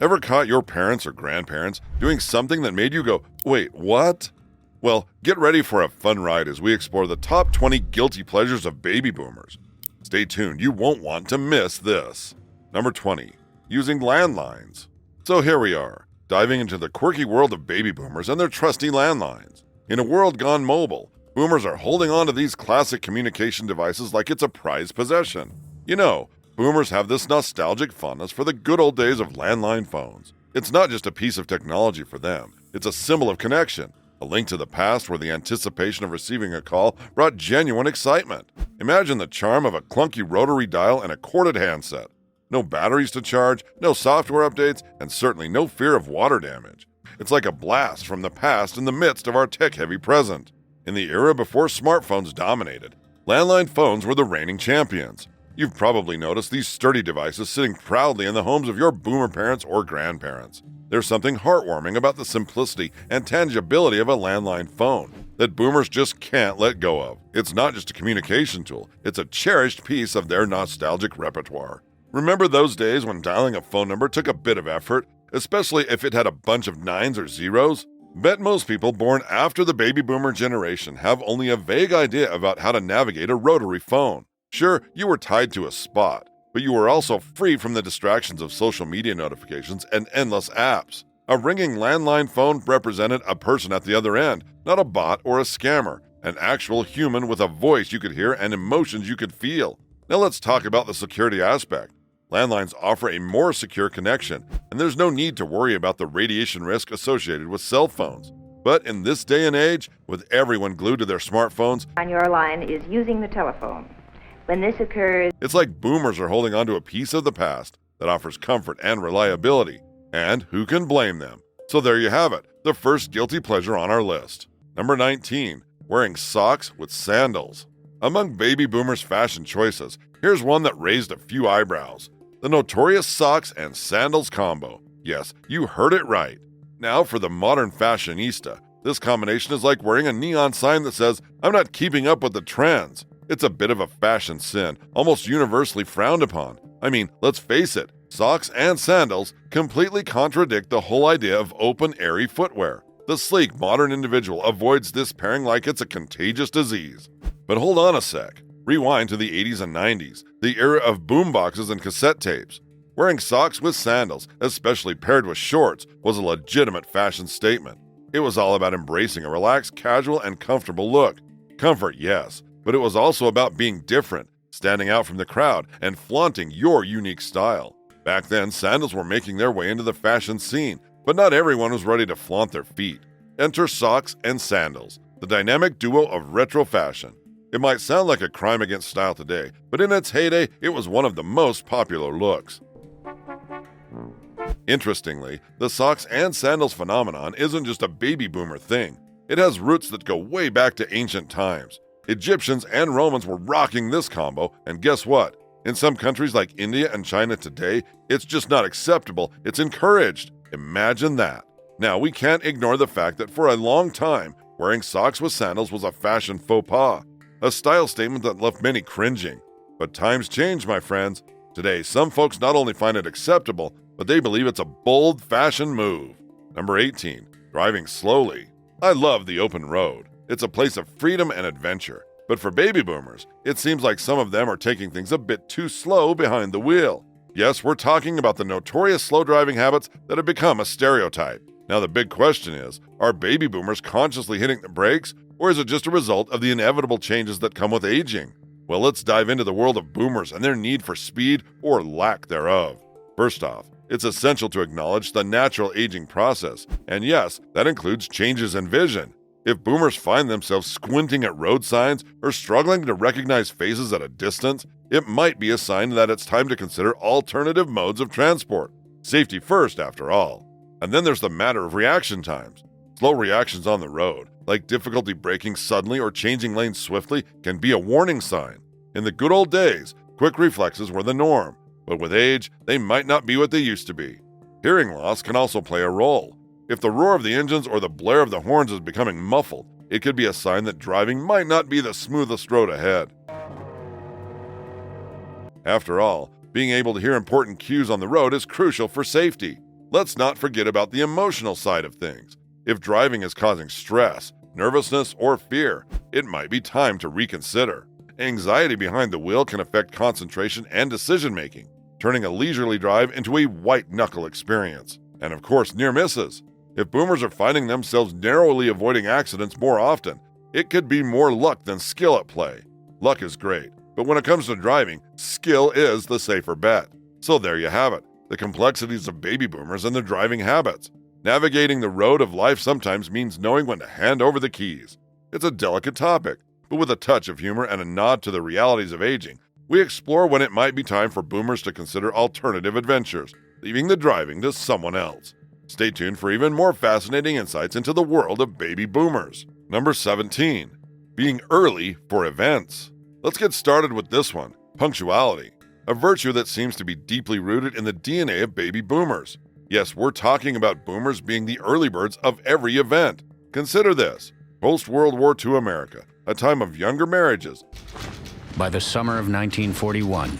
Ever caught your parents or grandparents doing something that made you go, wait, what? Well, get ready for a fun ride as we explore the top 20 guilty pleasures of baby boomers. Stay tuned, you won't want to miss this. Number 20. Using landlines. So here we are, diving into the quirky world of baby boomers and their trusty landlines. In a world gone mobile, boomers are holding on to these classic communication devices like it's a prized possession. You know, boomers have this nostalgic fondness for the good old days of landline phones. It's not just a piece of technology for them, it's a symbol of connection, a link to the past where the anticipation of receiving a call brought genuine excitement. Imagine the charm of a clunky rotary dial and a corded handset. No batteries to charge, no software updates, and certainly no fear of water damage. It's like a blast from the past in the midst of our tech-heavy present. In the era before smartphones dominated, landline phones were the reigning champions. You've probably noticed these sturdy devices sitting proudly in the homes of your boomer parents or grandparents. There's something heartwarming about the simplicity and tangibility of a landline phone that boomers just can't let go of. It's not just a communication tool, it's a cherished piece of their nostalgic repertoire. Remember those days when dialing a phone number took a bit of effort, especially if it had a bunch of nines or zeros? Bet most people born after the baby boomer generation have only a vague idea about how to navigate a rotary phone. Sure, you were tied to a spot, but you were also free from the distractions of social media notifications and endless apps. A ringing landline phone represented a person at the other end, not a bot or a scammer, an actual human with a voice you could hear and emotions you could feel. Now let's talk about the security aspect. Landlines offer a more secure connection, and there's no need to worry about the radiation risk associated with cell phones. But in this day and age, with everyone glued to their smartphones, on your line is using the telephone. When this occurs, it's like boomers are holding onto a piece of the past that offers comfort and reliability. And who can blame them? So there you have it, the first guilty pleasure on our list. Number 19, wearing socks with sandals. Among baby boomers' fashion choices, here's one that raised a few eyebrows. The notorious socks and sandals combo. Yes, you heard it right. Now for the modern fashionista, this combination is like wearing a neon sign that says, "I'm not keeping up with the trends." It's a bit of a fashion sin, almost universally frowned upon. I mean, let's face it, socks and sandals completely contradict the whole idea of open, airy footwear. The sleek, modern individual avoids this pairing like it's a contagious disease. But hold on a sec. Rewind to the 80s and 90s, the era of boomboxes and cassette tapes. Wearing socks with sandals, especially paired with shorts, was a legitimate fashion statement. It was all about embracing a relaxed, casual, and comfortable look. Comfort, yes, but it was also about being different, standing out from the crowd, and flaunting your unique style. Back then, sandals were making their way into the fashion scene, but not everyone was ready to flaunt their feet. Enter socks and sandals, the dynamic duo of retro fashion. It might sound like a crime against style today, but in its heyday, it was one of the most popular looks. Interestingly, the socks and sandals phenomenon isn't just a baby boomer thing. It has roots that go way back to ancient times. Egyptians and Romans were rocking this combo, and guess what? In some countries like India and China today, it's just not acceptable, it's encouraged. Imagine that. Now, we can't ignore the fact that for a long time, wearing socks with sandals was a fashion faux pas. A style statement that left many cringing. But times change, my friends. Today, some folks not only find it acceptable, but they believe it's a bold fashion move. Number 18, driving slowly. I love the open road. It's a place of freedom and adventure. But for baby boomers, it seems like some of them are taking things a bit too slow behind the wheel. Yes, we're talking about the notorious slow driving habits that have become a stereotype. Now the big question is, are baby boomers consciously hitting the brakes, or is it just a result of the inevitable changes that come with aging? Well, let's dive into the world of boomers and their need for speed or lack thereof. First off, it's essential to acknowledge the natural aging process, and yes, that includes changes in vision. If boomers find themselves squinting at road signs or struggling to recognize faces at a distance, it might be a sign that it's time to consider alternative modes of transport. Safety first, after all. And then there's the matter of reaction times. Slow reactions on the road, like difficulty braking suddenly or changing lanes swiftly, can be a warning sign. In the good old days, quick reflexes were the norm, but with age, they might not be what they used to be. Hearing loss can also play a role. If the roar of the engines or the blare of the horns is becoming muffled, it could be a sign that driving might not be the smoothest road ahead. After all, being able to hear important cues on the road is crucial for safety. let's not forget about the emotional side of things. If driving is causing stress, nervousness, or fear, it might be time to reconsider. Anxiety behind the wheel can affect concentration and decision-making, turning a leisurely drive into a white-knuckle experience. And of course, near misses. If boomers are finding themselves narrowly avoiding accidents more often, it could be more luck than skill at play. Luck is great, but when it comes to driving, skill is the safer bet. So there you have it, the complexities of baby boomers and their driving habits. Navigating the road of life sometimes means knowing when to hand over the keys. It's a delicate topic, but with a touch of humor and a nod to the realities of aging, we explore when it might be time for boomers to consider alternative adventures, leaving the driving to someone else. Stay tuned for even more fascinating insights into the world of baby boomers. Number 17. Being early for events. Let's get started with this one, punctuality, a virtue that seems to be deeply rooted in the DNA of baby boomers. Yes, we're talking about boomers being the early birds of every event. Consider this, post-World War II America, a time of younger marriages, by the summer of 1941,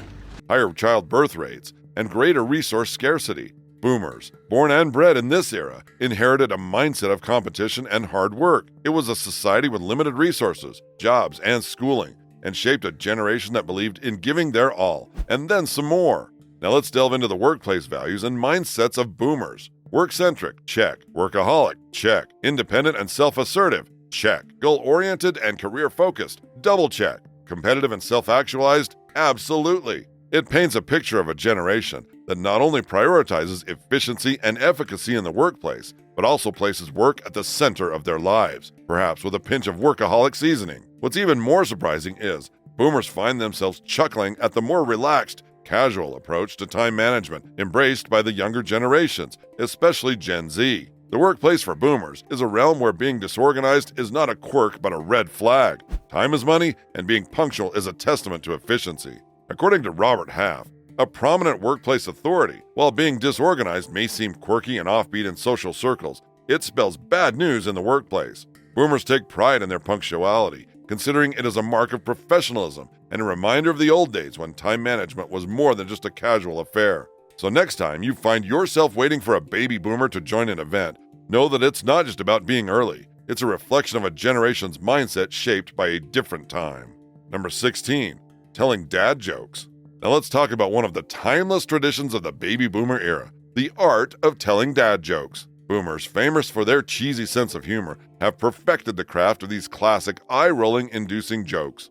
higher child birth rates, and greater resource scarcity. Boomers, born and bred in this era, inherited a mindset of competition and hard work. It was a society with limited resources, jobs, and schooling, and shaped a generation that believed in giving their all, and then some more. Now let's delve into the workplace values and mindsets of boomers. Work-centric, check. Workaholic, check. Independent and self-assertive, check. Goal-oriented and career-focused, double check. Competitive and self-actualized, absolutely. It paints a picture of a generation that not only prioritizes efficiency and efficacy in the workplace, but also places work at the center of their lives, perhaps with a pinch of workaholic seasoning. What's even more surprising is boomers find themselves chuckling at the more relaxed, casual approach to time management embraced by the younger generations, especially Gen Z. The workplace for boomers is a realm where being disorganized is not a quirk but a red flag. Time is money, and being punctual is a testament to efficiency. According to Robert Half, a prominent workplace authority, while being disorganized may seem quirky and offbeat in social circles, it spells bad news in the workplace. Boomers take pride in their punctuality, considering it is a mark of professionalism and a reminder of the old days when time management was more than just a casual affair. So next time you find yourself waiting for a baby boomer to join an event, know that it's not just about being early. It's a reflection of a generation's mindset shaped by a different time. Number 16. Telling dad jokes. Now let's talk about one of the timeless traditions of the baby boomer era, the art of telling dad jokes. Boomers, famous for their cheesy sense of humor, have perfected the craft of these classic eye-rolling inducing jokes.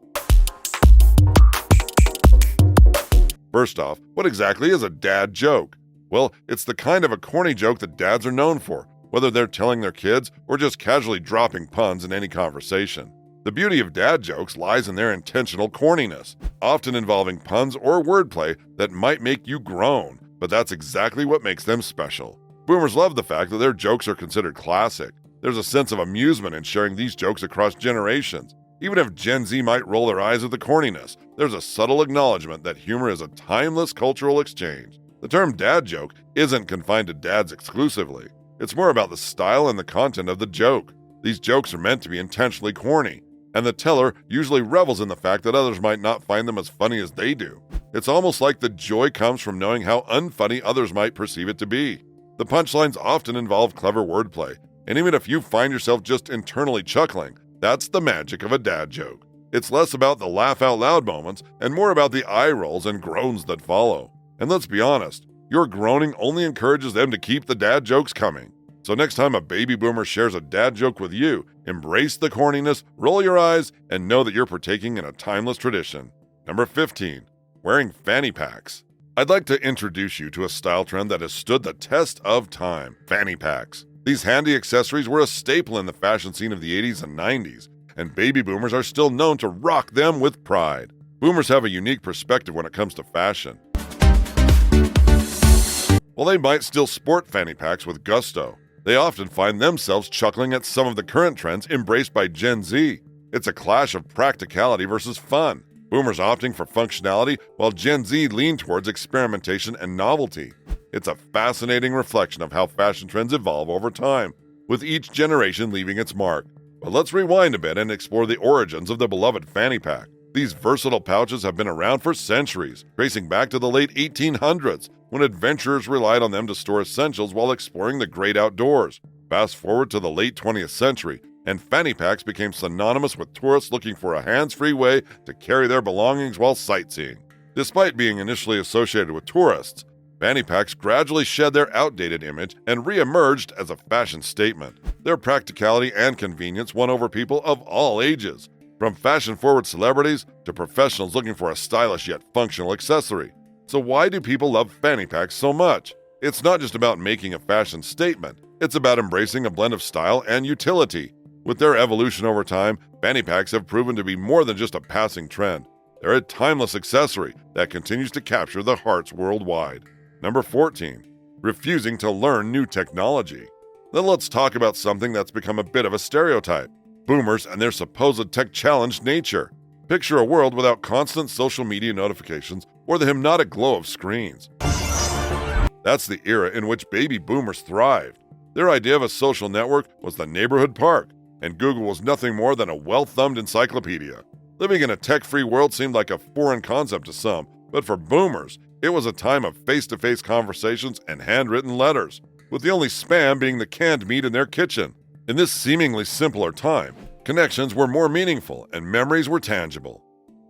First off, what exactly is a dad joke? Well, it's the kind of a corny joke that dads are known for, whether they're telling their kids or just casually dropping puns in any conversation. The beauty of dad jokes lies in their intentional corniness, often involving puns or wordplay that might make you groan, but that's exactly what makes them special. Boomers love the fact that their jokes are considered classic. There's a sense of amusement in sharing these jokes across generations. Even if Gen Z might roll their eyes at the corniness, there's a subtle acknowledgement that humor is a timeless cultural exchange. The term dad joke isn't confined to dads exclusively. It's more about the style and the content of the joke. These jokes are meant to be intentionally corny, and the teller usually revels in the fact that others might not find them as funny as they do. It's almost like the joy comes from knowing how unfunny others might perceive it to be. The punchlines often involve clever wordplay, and even if you find yourself just internally chuckling, that's the magic of a dad joke. It's less about the laugh-out-loud moments and more about the eye rolls and groans that follow. And let's be honest, your groaning only encourages them to keep the dad jokes coming. So next time a baby boomer shares a dad joke with you, embrace the corniness, roll your eyes, and know that you're partaking in a timeless tradition. Number 15. Wearing fanny packs. I'd like to introduce you to a style trend that has stood the test of time, fanny packs. These handy accessories were a staple in the fashion scene of the 80s and 90s, and baby boomers are still known to rock them with pride. Boomers have a unique perspective when it comes to fashion. While they might still sport fanny packs with gusto, they often find themselves chuckling at some of the current trends embraced by Gen Z. It's a clash of practicality versus fun. Boomers opting for functionality while Gen Z lean towards experimentation and novelty. It's a fascinating reflection of how fashion trends evolve over time, with each generation leaving its mark. But let's rewind a bit and explore the origins of the beloved fanny pack. These versatile pouches have been around for centuries, tracing back to the late 1800s, when adventurers relied on them to store essentials while exploring the great outdoors. Fast forward to the late 20th century, and fanny packs became synonymous with tourists looking for a hands-free way to carry their belongings while sightseeing. Despite being initially associated with tourists, fanny packs gradually shed their outdated image and re-emerged as a fashion statement. Their practicality and convenience won over people of all ages, from fashion-forward celebrities to professionals looking for a stylish yet functional accessory. So why do people love fanny packs so much? It's not just about making a fashion statement, it's about embracing a blend of style and utility. With their evolution over time, fanny packs have proven to be more than just a passing trend. They're a timeless accessory that continues to capture the hearts worldwide. Number 14. Refusing to learn new technology. Then let's talk about something that's become a bit of a stereotype. Boomers and their supposed tech-challenged nature. Picture a world without constant social media notifications or the hypnotic glow of screens. That's the era in which baby boomers thrived. Their idea of a social network was the neighborhood park, and Google was nothing more than a well-thumbed encyclopedia. Living in a tech-free world seemed like a foreign concept to some, but for boomers, it was a time of face-to-face conversations and handwritten letters, with the only spam being the canned meat in their kitchen. In this seemingly simpler time, connections were more meaningful and memories were tangible.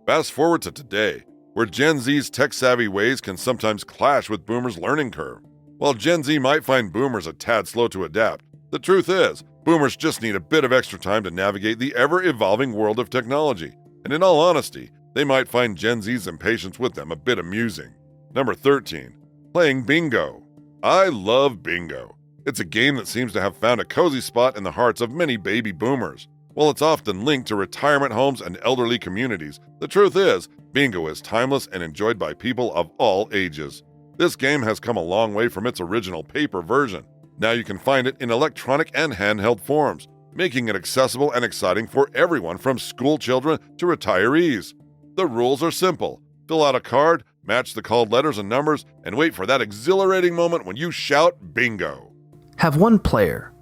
Fast forward to today, where Gen Z's tech-savvy ways can sometimes clash with boomers' learning curve. While Gen Z might find boomers a tad slow to adapt, the truth is, boomers just need a bit of extra time to navigate the ever-evolving world of technology. And in all honesty, they might find Gen Z's impatience with them a bit amusing. Number 13. Playing bingo. I love bingo. It's a game that seems to have found a cozy spot in the hearts of many baby boomers. While it's often linked to retirement homes and elderly communities, the truth is, bingo is timeless and enjoyed by people of all ages. This game has come a long way from its original paper version. Now you can find it in electronic and handheld forms, making it accessible and exciting for everyone from school children to retirees. The rules are simple. Fill out a card, match the called letters and numbers, and wait for that exhilarating moment when you shout bingo. Have one player,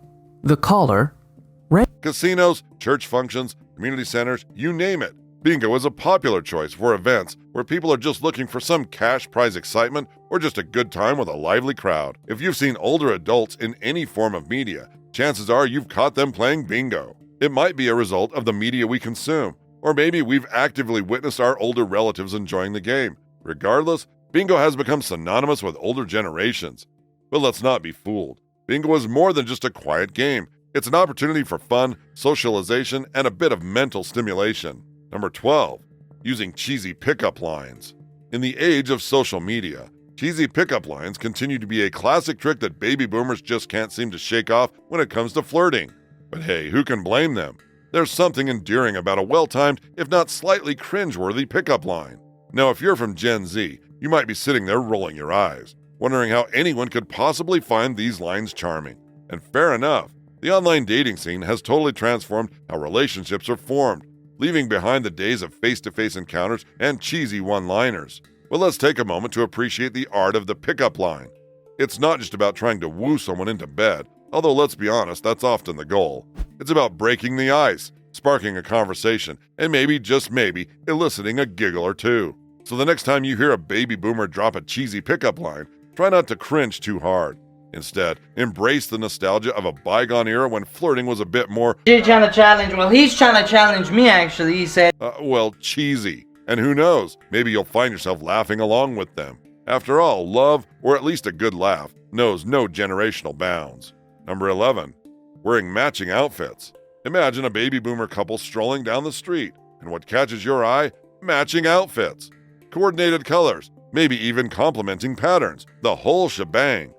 the caller, Casinos, church functions, community centers, you name it. Bingo is a popular choice for events where people are just looking for some cash prize excitement or just a good time with a lively crowd. If you've seen older adults in any form of media, chances are you've caught them playing bingo. It might be a result of the media we consume, or maybe we've actively witnessed our older relatives enjoying the game. Regardless, bingo has become synonymous with older generations. But let's not be fooled. Bingo is more than just a quiet game. It's an opportunity for fun, socialization, and a bit of mental stimulation. Number 12. Using cheesy pickup lines. In the age of social media, cheesy pickup lines continue to be a classic trick that baby boomers just can't seem to shake off when it comes to flirting. But hey, who can blame them? There's something endearing about a well-timed, if not slightly cringeworthy pickup line. Now, if you're from Gen Z, you might be sitting there rolling your eyes, wondering how anyone could possibly find these lines charming. And fair enough, the online dating scene has totally transformed how relationships are formed, leaving behind the days of face-to-face encounters and cheesy one-liners. But let's take a moment to appreciate the art of the pickup line. It's not just about trying to woo someone into bed, although let's be honest, that's often the goal. It's about breaking the ice, sparking a conversation, and maybe, just maybe, eliciting a giggle or two. So the next time you hear a baby boomer drop a cheesy pickup line, try not to cringe too hard. Instead, embrace the nostalgia of a bygone era when flirting was a bit more He's trying to challenge me actually. He said, cheesy. And who knows, maybe you'll find yourself laughing along with them. After all, love, or at least a good laugh, knows no generational bounds. Number 11. Wearing matching outfits. Imagine a baby boomer couple strolling down the street, and what catches your eye? Matching outfits. Coordinated colors, maybe even complementing patterns, the whole shebang.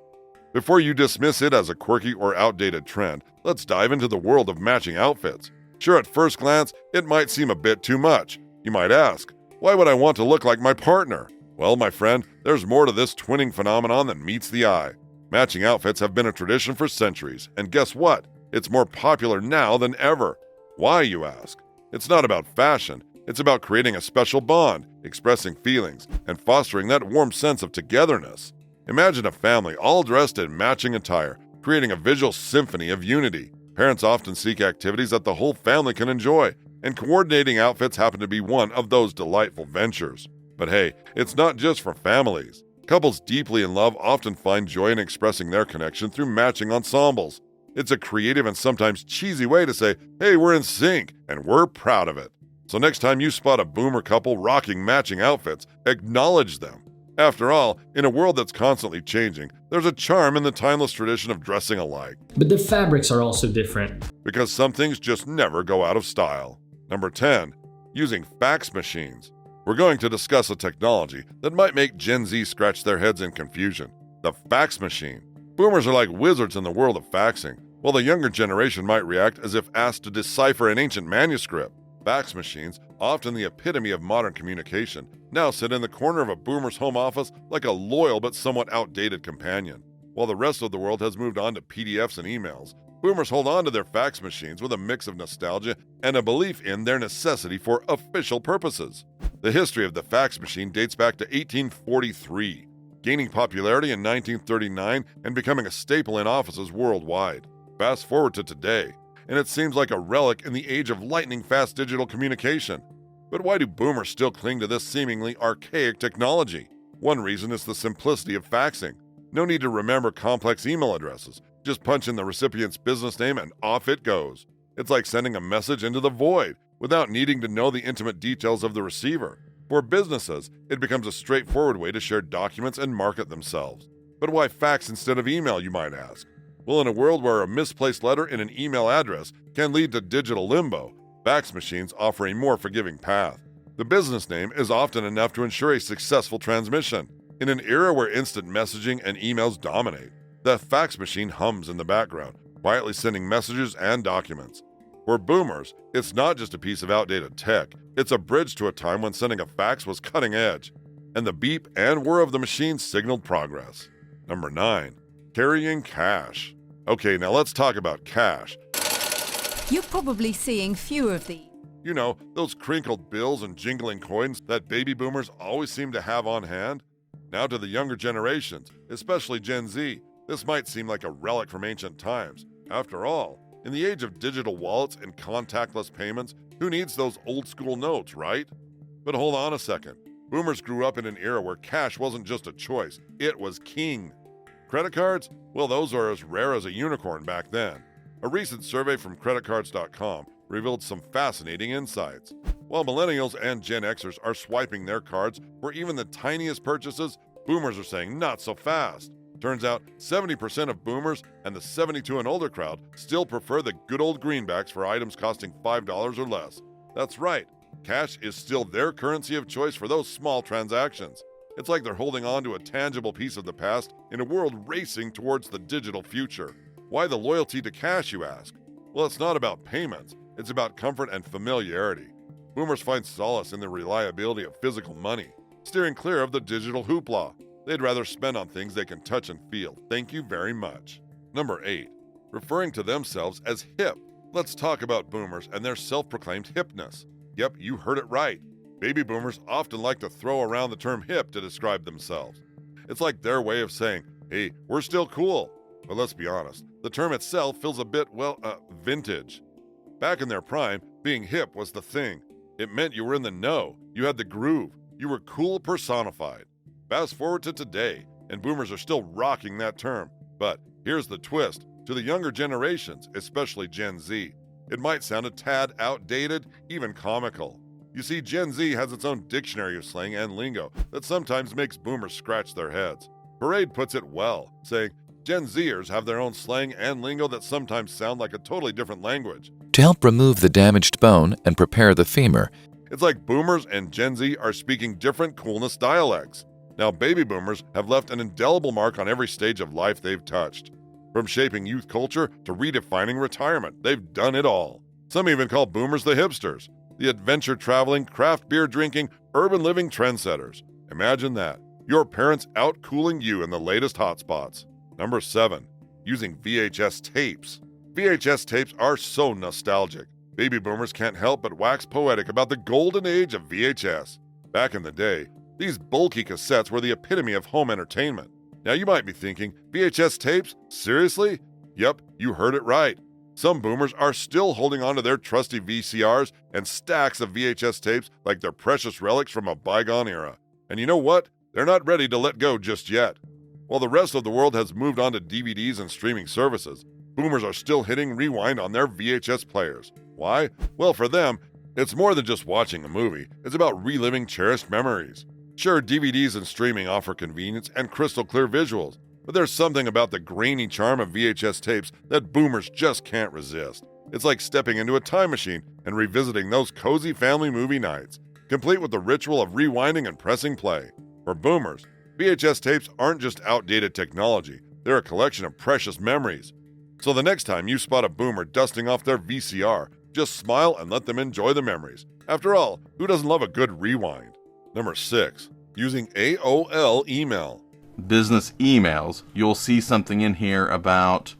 Before you dismiss it as a quirky or outdated trend, let's dive into the world of matching outfits. Sure, at first glance, it might seem a bit too much. You might ask, why would I want to look like my partner? Well, my friend, there's more to this twinning phenomenon than meets the eye. Matching outfits have been a tradition for centuries, and guess what? It's more popular now than ever. Why, you ask? It's not about fashion. It's about creating a special bond, expressing feelings, and fostering that warm sense of togetherness. Imagine a family all dressed in matching attire, creating a visual symphony of unity. Parents often seek activities that the whole family can enjoy, and coordinating outfits happen to be one of those delightful ventures. But hey, it's not just for families. Couples deeply in love often find joy in expressing their connection through matching ensembles. It's a creative and sometimes cheesy way to say, hey, we're in sync, and we're proud of it. So next time you spot a boomer couple rocking matching outfits, acknowledge them. After all, in a world that's constantly changing, there's a charm in the timeless tradition of dressing alike. But the fabrics are also different. Because some things just never go out of style. Number 10. Using fax machines. We're going to discuss a technology that might make Gen Z scratch their heads in confusion. The fax machine. Boomers are like wizards in the world of faxing, while the younger generation might react as if asked to decipher an ancient manuscript. Fax machines, often the epitome of modern communication, now sit in the corner of a boomer's home office like a loyal but somewhat outdated companion. While the rest of the world has moved on to PDFs and emails, boomers hold on to their fax machines with a mix of nostalgia and a belief in their necessity for official purposes. The history of the fax machine dates back to 1843, gaining popularity in 1939 and becoming a staple in offices worldwide. Fast forward to today, and it seems like a relic in the age of lightning-fast digital communication. But why do boomers still cling to this seemingly archaic technology? One reason is the simplicity of faxing. No need to remember complex email addresses. Just punch in the recipient's business name and off it goes. It's like sending a message into the void without needing to know the intimate details of the receiver. For businesses, it becomes a straightforward way to share documents and market themselves. But why fax instead of email, you might ask? Well, in a world where a misplaced letter in an email address can lead to digital limbo, fax machines offer a more forgiving path. The business name is often enough to ensure a successful transmission. In an era where instant messaging and emails dominate, the fax machine hums in the background, quietly sending messages and documents. For boomers, it's not just a piece of outdated tech, it's a bridge to a time when sending a fax was cutting edge, and the beep and whir of the machine signaled progress. Number 9. Carrying cash. Okay, now let's talk about cash. You're probably seeing fewer of these. You know, those crinkled bills and jingling coins that baby boomers always seem to have on hand? Now to the younger generations, especially Gen Z, this might seem like a relic from ancient times. After all, in the age of digital wallets and contactless payments, who needs those old school notes, right? But hold on a second. Boomers grew up in an era where cash wasn't just a choice, it was king. Credit cards? Well, those are as rare as a unicorn back then. A recent survey from creditcards.com revealed some fascinating insights. While millennials and Gen Xers are swiping their cards for even the tiniest purchases, boomers are saying not so fast. Turns out 70% of boomers and the 72 and older crowd still prefer the good old greenbacks for items costing $5 or less. That's right, cash is still their currency of choice for those small transactions. It's like they're holding on to a tangible piece of the past in a world racing towards the digital future. Why the loyalty to cash, you ask? Well, it's not about payments, it's about comfort and familiarity. Boomers find solace in the reliability of physical money, steering clear of the digital hoopla. They'd rather spend on things they can touch and feel. Thank you very much. Number 8. Referring to themselves as hip. Let's talk about boomers and their self-proclaimed hipness. Yep, you heard it right. Baby boomers often like to throw around the term hip to describe themselves. It's like their way of saying, hey, we're still cool. But let's be honest, the term itself feels a bit, vintage. Back in their prime, being hip was the thing. It meant you were in the know, you had the groove, you were cool personified. Fast forward to today, and boomers are still rocking that term. But here's the twist. To the younger generations, especially Gen Z, it might sound a tad outdated, even comical. You see, Gen Z has its own dictionary of slang and lingo that sometimes makes boomers scratch their heads. Parade puts it well, saying, Gen Zers have their own slang and lingo that sometimes sound like a totally different language. To help remove the damaged bone and prepare the femur, it's like boomers and Gen Z are speaking different coolness dialects. Now, baby boomers have left an indelible mark on every stage of life they've touched. From shaping youth culture to redefining retirement, they've done it all. Some even call boomers the hipsters, the adventure-traveling, craft beer-drinking, urban living trendsetters. Imagine that. Your parents out-cooling you in the latest hotspots. Number 7. Using VHS tapes. VHS tapes are so nostalgic. Baby boomers can't help but wax poetic about the golden age of VHS. Back in the day, these bulky cassettes were the epitome of home entertainment. Now you might be thinking, VHS tapes? Seriously? Yep, you heard it right. Some boomers are still holding on to their trusty VCRs and stacks of VHS tapes like they're precious relics from a bygone era. And you know what? they're not ready to let go just yet. While the rest of the world has moved on to DVDs and streaming services, boomers are still hitting rewind on their VHS players. Why? Well, for them, it's more than just watching a movie. It's about reliving cherished memories. Sure, DVDs and streaming offer convenience and crystal clear visuals, but there's something about the grainy charm of VHS tapes that boomers just can't resist. It's like stepping into a time machine and revisiting those cozy family movie nights, complete with the ritual of rewinding and pressing play. For boomers, VHS tapes aren't just outdated technology, they're a collection of precious memories. So the next time you spot a boomer dusting off their VCR, just smile and let them enjoy the memories. After all, who doesn't love a good rewind? Number 6. Using AOL email. Business emails. You'll see something in here about...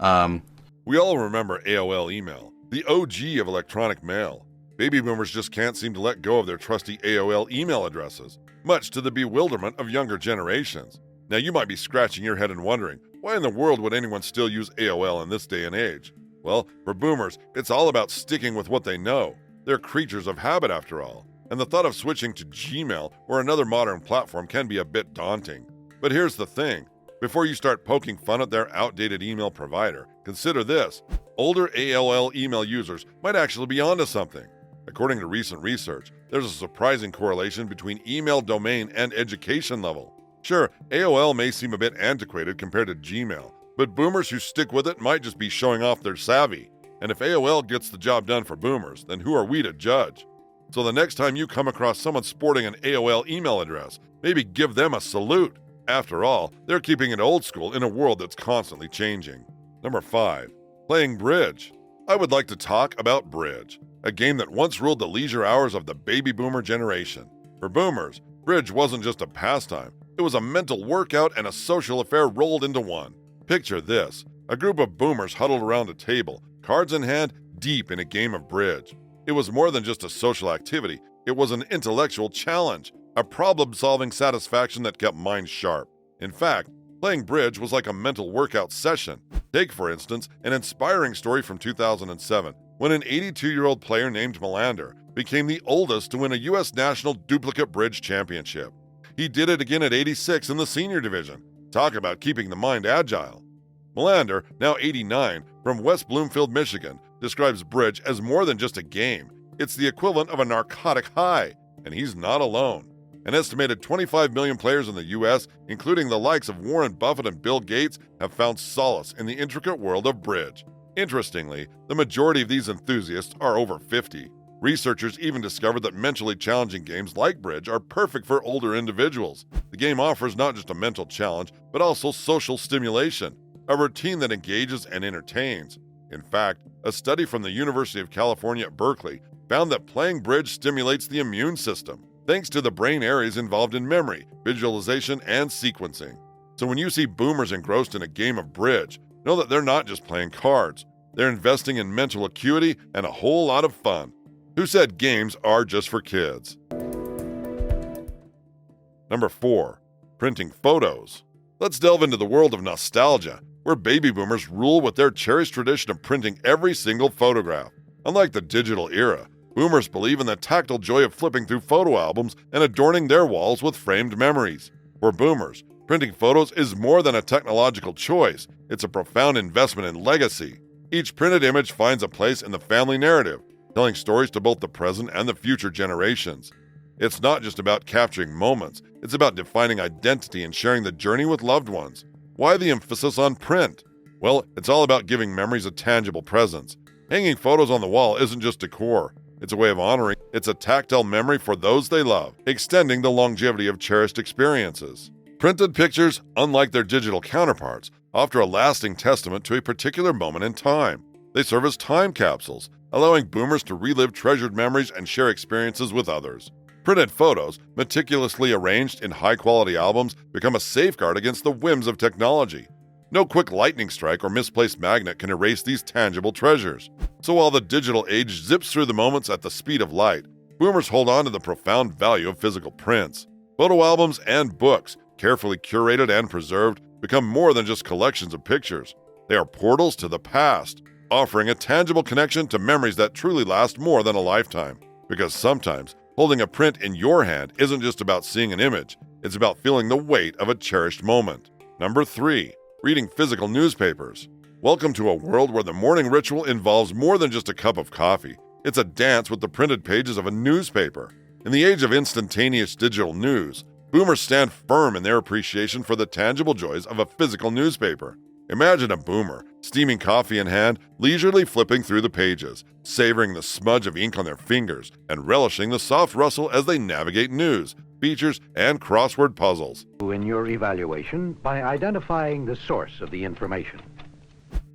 We all remember AOL email, the OG of electronic mail. Baby boomers just can't seem to let go of their trusty AOL email addresses, much to the bewilderment of younger generations. Now you might be scratching your head and wondering, why in the world would anyone still use AOL in this day and age? Well, for boomers, it's all about sticking with what they know. They're creatures of habit after all, and the thought of switching to Gmail or another modern platform can be a bit daunting. But here's the thing. Before you start poking fun at their outdated email provider, consider this. Older AOL email users might actually be onto something. According to recent research, there's a surprising correlation between email domain and education level. Sure, AOL may seem a bit antiquated compared to Gmail, but boomers who stick with it might just be showing off their savvy. And if AOL gets the job done for boomers, then who are we to judge? So the next time you come across someone sporting an AOL email address, maybe give them a salute. After all, they're keeping it old school in a world that's constantly changing. Number 5. Playing bridge. I would like to talk about bridge, a game that once ruled the leisure hours of the baby boomer generation. For boomers, bridge wasn't just a pastime. It was a mental workout and a social affair rolled into one. Picture this. A group of boomers huddled around a table, cards in hand, deep in a game of bridge. It was more than just a social activity. It was an intellectual challenge, a problem-solving satisfaction that kept minds sharp. In fact, playing bridge was like a mental workout session. Take, for instance, an inspiring story from 2007, when an 82-year-old player named Melander became the oldest to win a U.S. National Duplicate Bridge Championship. He did it again at 86 in the senior division. Talk about keeping the mind agile. Melander, now 89, from West Bloomfield, Michigan, describes bridge as more than just a game. It's the equivalent of a narcotic high, and he's not alone. An estimated 25 million players in the U.S., including the likes of Warren Buffett and Bill Gates, have found solace in the intricate world of bridge. Interestingly, the majority of these enthusiasts are over 50. Researchers even discovered that mentally challenging games like bridge are perfect for older individuals. The game offers not just a mental challenge, but also social stimulation, a routine that engages and entertains. In fact, a study from the University of California at Berkeley found that playing bridge stimulates the immune system, thanks to the brain areas involved in memory, visualization, and sequencing. So when you see boomers engrossed in a game of bridge, know that they're not just playing cards. They're investing in mental acuity and a whole lot of fun. Who said games are just for kids? Number 4. Printing photos. Let's delve into the world of nostalgia, where baby boomers rule with their cherished tradition of printing every single photograph. Unlike the digital era, boomers believe in the tactile joy of flipping through photo albums and adorning their walls with framed memories. For boomers, printing photos is more than a technological choice. It's a profound investment in legacy. Each printed image finds a place in the family narrative, telling stories to both the present and the future generations. It's not just about capturing moments, it's about defining identity and sharing the journey with loved ones. Why the emphasis on print? Well, it's all about giving memories a tangible presence. Hanging photos on the wall isn't just decor. It's a way of honoring. It's a tactile memory for those they love, extending the longevity of cherished experiences. Printed pictures, unlike their digital counterparts, offer a lasting testament to a particular moment in time. They serve as time capsules, allowing boomers to relive treasured memories and share experiences with others. Printed photos, meticulously arranged in high-quality albums, become a safeguard against the whims of technology. No quick lightning strike or misplaced magnet can erase these tangible treasures. So while the digital age zips through the moments at the speed of light, boomers hold on to the profound value of physical prints. Photo albums and books, carefully curated and preserved, become more than just collections of pictures. They are portals to the past, offering a tangible connection to memories that truly last more than a lifetime. Because sometimes, holding a print in your hand isn't just about seeing an image, It's about feeling the weight of a cherished moment. Number 3. Reading physical newspapers. Welcome to a world where the morning ritual involves more than just a cup of coffee. It's a dance with the printed pages of a newspaper. In the age of instantaneous digital news, boomers stand firm in their appreciation for the tangible joys of a physical newspaper. Imagine a boomer, steaming coffee in hand, leisurely flipping through the pages, savoring the smudge of ink on their fingers, and relishing the soft rustle as they navigate news, features, and crossword puzzles. In your evaluation by identifying the source of the information.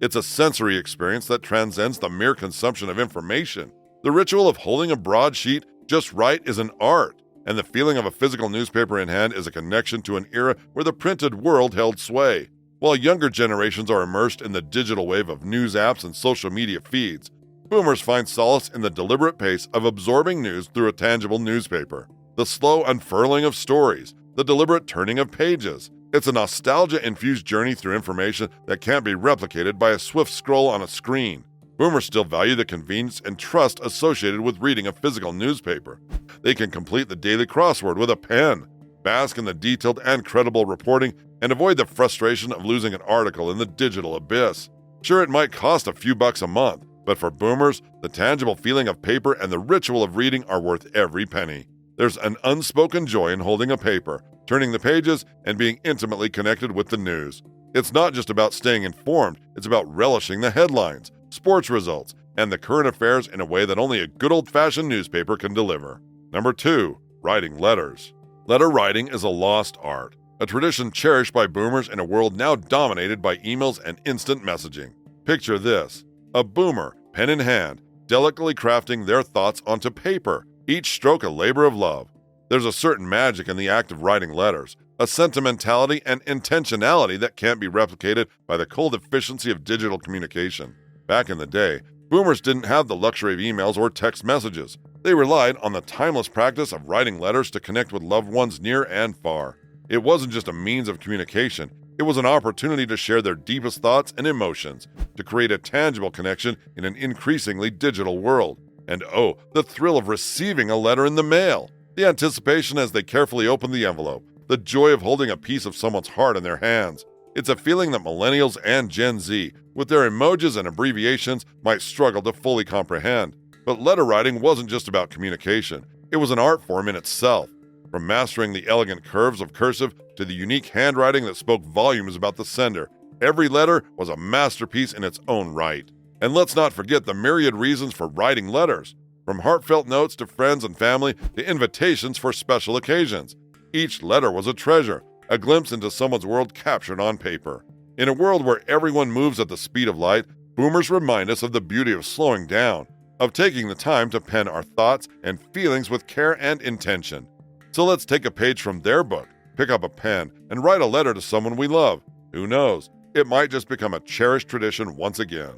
It's a sensory experience that transcends the mere consumption of information. The ritual of holding a broadsheet just right is an art, and the feeling of a physical newspaper in hand is a connection to an era where the printed world held sway. While younger generations are immersed in the digital wave of news apps and social media feeds, boomers find solace in the deliberate pace of absorbing news through a tangible newspaper. The slow unfurling of stories, the deliberate turning of pages. It's a nostalgia-infused journey through information that can't be replicated by a swift scroll on a screen. Boomers still value the convenience and trust associated with reading a physical newspaper. They can complete the daily crossword with a pen, bask in the detailed and credible reporting, and avoid the frustration of losing an article in the digital abyss. Sure, it might cost a few bucks a month, but for boomers, the tangible feeling of paper and the ritual of reading are worth every penny. There's an unspoken joy in holding a paper, turning the pages, and being intimately connected with the news. It's not just about staying informed, it's about relishing the headlines, sports results, and the current affairs in a way that only a good old-fashioned newspaper can deliver. Number 2. Writing letters. Letter writing is a lost art, a tradition cherished by boomers in a world now dominated by emails and instant messaging. Picture this: a boomer, pen in hand, delicately crafting their thoughts onto paper, each stroke a labor of love. There's a certain magic in the act of writing letters, a sentimentality and intentionality that can't be replicated by the cold efficiency of digital communication. Back in the day, boomers didn't have the luxury of emails or text messages. They relied on the timeless practice of writing letters to connect with loved ones near and far. It wasn't just a means of communication, it was an opportunity to share their deepest thoughts and emotions, to create a tangible connection in an increasingly digital world. And oh, the thrill of receiving a letter in the mail! The anticipation as they carefully open the envelope, the joy of holding a piece of someone's heart in their hands. It's a feeling that millennials and Gen Z, with their emojis and abbreviations, might struggle to fully comprehend. But letter writing wasn't just about communication, it was an art form in itself. From mastering the elegant curves of cursive to the unique handwriting that spoke volumes about the sender, every letter was a masterpiece in its own right. And let's not forget the myriad reasons for writing letters, from heartfelt notes to friends and family to invitations for special occasions. Each letter was a treasure, a glimpse into someone's world captured on paper. In a world where everyone moves at the speed of light, boomers remind us of the beauty of slowing down, of taking the time to pen our thoughts and feelings with care and intention. So let's take a page from their book, pick up a pen, and write a letter to someone we love. Who knows? It might just become a cherished tradition once again.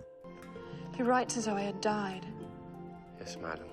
He writes as though I had died. Yes, madam.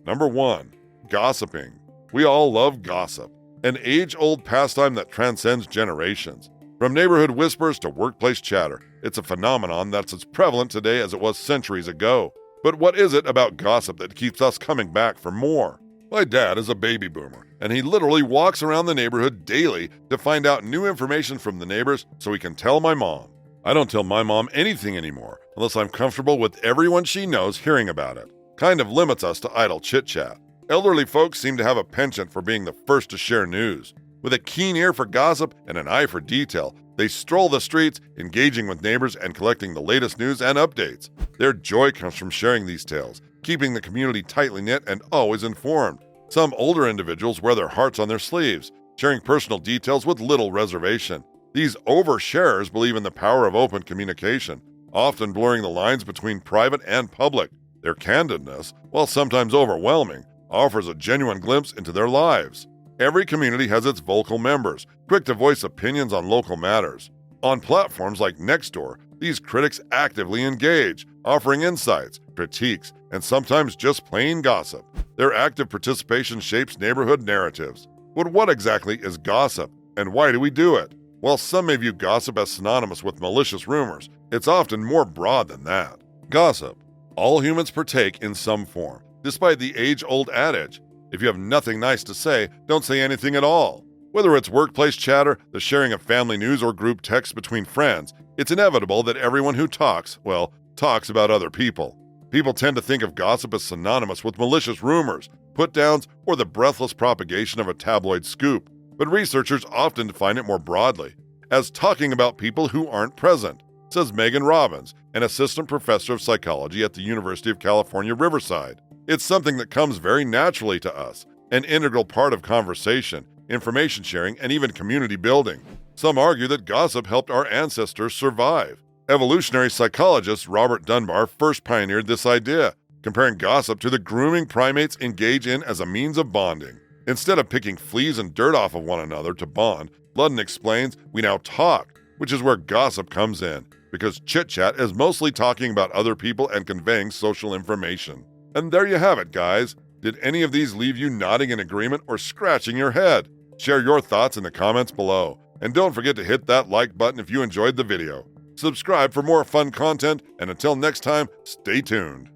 Number 1. Gossiping. We all love gossip, an age-old pastime that transcends generations. From neighborhood whispers to workplace chatter, it's a phenomenon that's as prevalent today as it was centuries ago. But what is it about gossip that keeps us coming back for more? My dad is a baby boomer, and he literally walks around the neighborhood daily to find out new information from the neighbors so he can tell my mom. I don't tell my mom anything anymore unless I'm comfortable with everyone she knows hearing about it. Kind of limits us to idle chit-chat. Elderly folks seem to have a penchant for being the first to share news. With a keen ear for gossip and an eye for detail, they stroll the streets, engaging with neighbors and collecting the latest news and updates. Their joy comes from sharing these tales, keeping the community tightly knit and always informed. Some older individuals wear their hearts on their sleeves, sharing personal details with little reservation. These oversharers believe in the power of open communication, often blurring the lines between private and public. Their candidness, while sometimes overwhelming, offers a genuine glimpse into their lives. Every community has its vocal members, quick to voice opinions on local matters. On platforms like Nextdoor, these critics actively engage, offering insights, critiques, and sometimes just plain gossip. Their active participation shapes neighborhood narratives. But what exactly is gossip, and why do we do it? While some may view gossip as synonymous with malicious rumors, it's often more broad than that. Gossip. All humans partake in some form, despite the age-old adage, If you have nothing nice to say, don't say anything at all. Whether it's workplace chatter, the sharing of family news, or group texts between friends, it's inevitable that everyone who talks, well, talks about other people. People tend to think of gossip as synonymous with malicious rumors, put-downs, or the breathless propagation of a tabloid scoop, but researchers often define it more broadly, as talking about people who aren't present, says Megan Robbins, an assistant professor of psychology at the University of California, Riverside. It's something that comes very naturally to us, an integral part of conversation, information sharing, and even community building. Some argue that gossip helped our ancestors survive. Evolutionary psychologist Robert Dunbar first pioneered this idea, comparing gossip to the grooming primates engage in as a means of bonding. Instead of picking fleas and dirt off of one another to bond, Ludden explains we now talk, which is where gossip comes in, because chit-chat is mostly talking about other people and conveying social information. And there you have it, guys. Did any of these leave you nodding in agreement or scratching your head? Share your thoughts in the comments below. And don't forget to hit that like button if you enjoyed the video. Subscribe for more fun content, and until next time, stay tuned.